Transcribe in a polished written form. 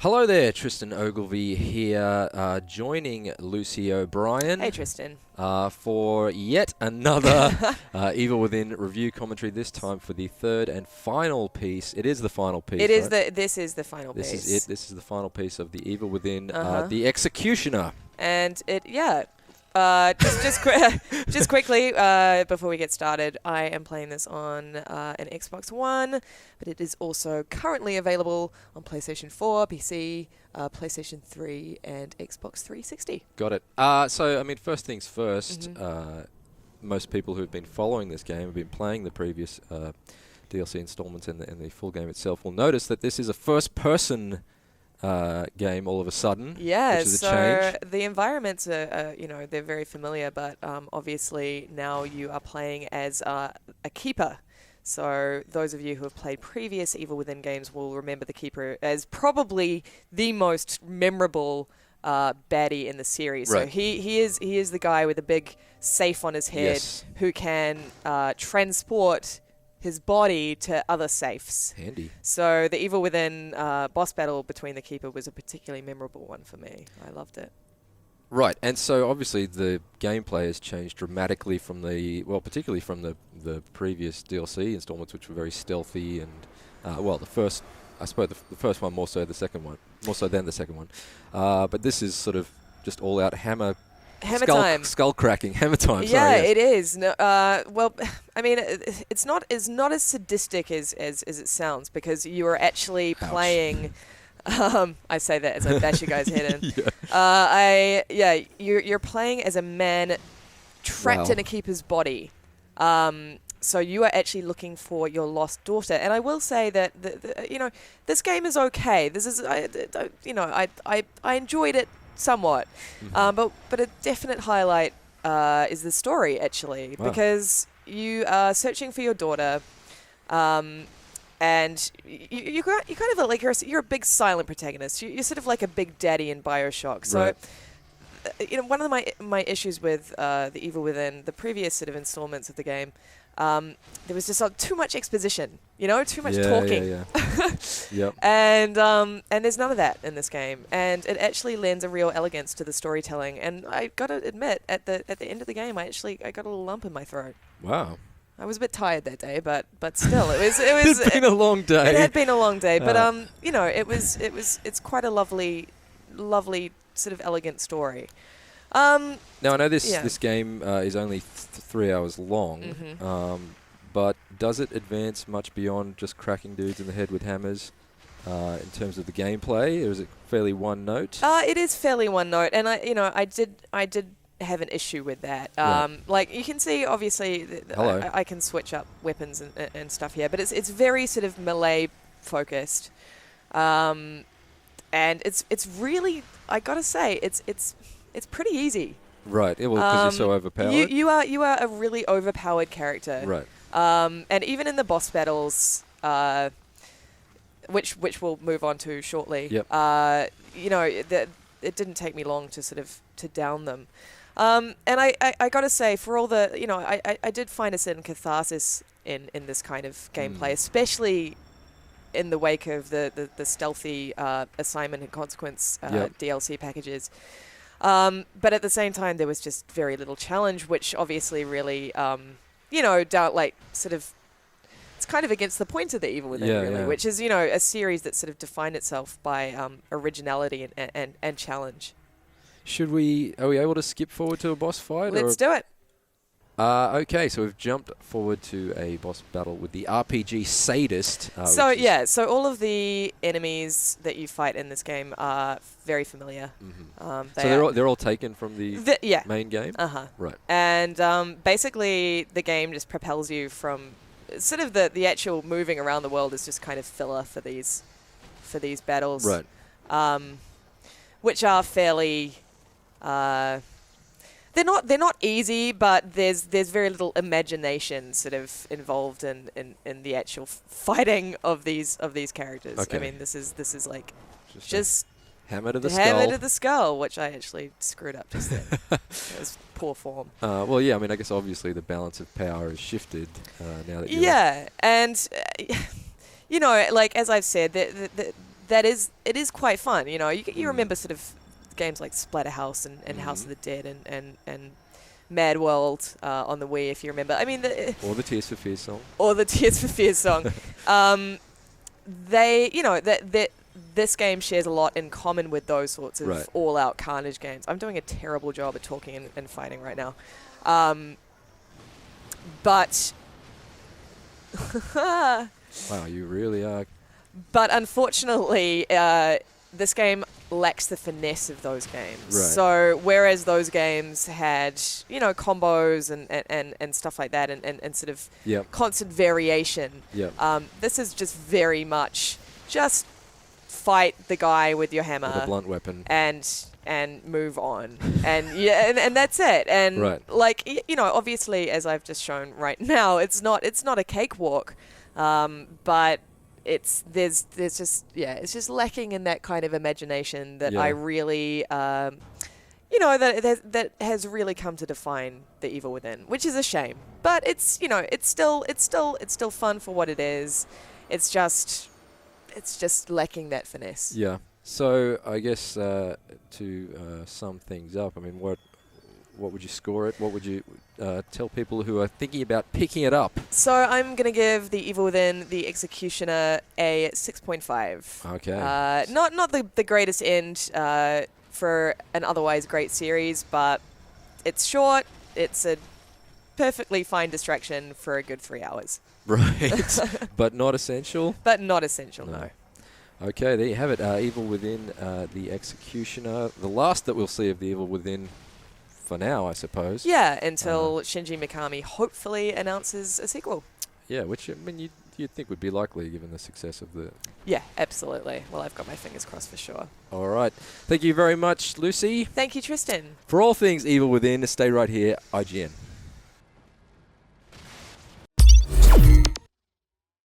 Hello there, Tristan Ogilvie here, joining Lucy O'Brien. Hey, Tristan. For yet another Evil Within review commentary, this time for the third and final piece. It is the final piece, It is right? this is the final This piece. is it. This is the final piece of the Evil Within, The Executioner. And just quickly, before we get started, I am playing this on an Xbox One, but it is also currently available on PlayStation 4, PC, PlayStation 3, and Xbox 360. Got it. So, I mean, first things first, most people who've been following this game, have been playing the previous DLC installments and the full game itself, will notice that this is a first-person game all of a sudden, Yeah, which is so a change. the environments are, they're very familiar, but obviously now you are playing as a keeper. So those of you who have played previous Evil Within games will remember the Keeper as probably the most memorable baddie in the series. Right. So he is the guy with a big safe on his head who can transport his body to other safes. Handy. So the Evil Within boss battle between the Keeper was a particularly memorable one for me. I loved it. Right, and so obviously the gameplay has changed dramatically from particularly from the previous DLC installments, which were very stealthy and, the first one more so than the second one. But this is sort of just all out hammer time. Skull cracking, hammer time. Yeah, sorry, yes. it is. No, I mean, it's not as sadistic as it sounds, because you are actually playing. I say that as I bash you guys' head in. You're playing as a man trapped in a keeper's body. So you are actually looking for your lost daughter, and I will say that this game is okay. This is I enjoyed it somewhat, but a definite highlight is the story actually, because you are searching for your daughter, and you kind of like you're a big silent protagonist. You're sort of like a big daddy in BioShock. So, one of my issues with the Evil Within, the previous sort of installments of the game, there was just too much exposition, too much talking. Yeah. Yep. And there's none of that in this game, and it actually lends a real elegance to the storytelling. And I got to admit, at the end of the game, I got a little lump in my throat. Wow. I was a bit tired that day, but still, it was. It's been a long day. It had been a long day, but it's quite a lovely sort of elegant story. Now I know this game is only 3 hours long, but does it advance much beyond just cracking dudes in the head with hammers in terms of the gameplay, or is it fairly one note? It is fairly one note, and I did have an issue with that. Like you can see, obviously, I can switch up weapons and stuff here, but it's very sort of melee focused, and it's really, I gotta say, it's pretty easy. Right. Yeah, well, because you're so overpowered. You are a really overpowered character. Right. And even in the boss battles, which we'll move on to shortly. Yep. It didn't take me long to down them. And I got to say, for all the, I did find a certain catharsis in this kind of gameplay, especially in the wake of the stealthy assignment and consequence DLC packages. But at the same time, there was just very little challenge, which obviously really, it's kind of against the point of the Evil Within, which is, a series that sort of defined itself by originality and challenge. Are we able to skip forward to a boss fight? Let's do it. Okay, so we've jumped forward to a boss battle with the RPG Sadist. So all of the enemies that you fight in this game are very familiar. So they're all taken from the main game? Right. And basically the game just propels you from sort of the actual moving around the world is just kind of filler for these battles. Right. Which are fairly... They're not easy, but there's very little imagination sort of involved in the actual fighting of these characters. Okay. I mean, this is like just hammer to the skull, which I actually screwed up just then. It was poor form. I mean, I guess obviously the balance of power has shifted now that you're... Yeah, and like as I've said, it is quite fun. You know, you remember sort of games like Splatterhouse and House of the Dead and Mad World on the Wii, if you remember. I mean, or the Tears for Fears song. Or the Tears for Fears song. They, you know, that this game shares a lot in common with those sorts of all-out carnage games. I'm doing a terrible job at talking and fighting right now. But wow, you really are. But unfortunately, this game lacks the finesse of those games. Right. So whereas those games had, you know, combos and stuff like that and sort of constant variation, this is just very much just fight the guy with your hammer. With a blunt weapon. And move on. and that's it. And like, you know, obviously, as I've just shown right now, it's not a cakewalk, but there's just lacking in that kind of imagination that I really, you know, that has really come to define the Evil Within, which is a shame. But it's, you know, it's still fun for what it is. It's just lacking that finesse. Yeah. So I guess to sum things up, I mean, what would you score it? What would you tell people who are thinking about picking it up? So I'm going to give The Evil Within, The Executioner, a 6.5. Okay. Not the greatest end for an otherwise great series, but it's short. It's a perfectly fine distraction for a good 3 hours. Right. But not essential? But not essential, no. Okay, there you have it. Evil Within, The Executioner. The last that we'll see of The Evil Within for now, I suppose. Yeah, until Shinji Mikami hopefully announces a sequel. Yeah, which, I mean, you'd think would be likely given the success of the... Yeah, absolutely. Well, I've got my fingers crossed for sure. All right. Thank you very much, Lucy. Thank you, Tristan. For all things Evil Within, stay right here, IGN.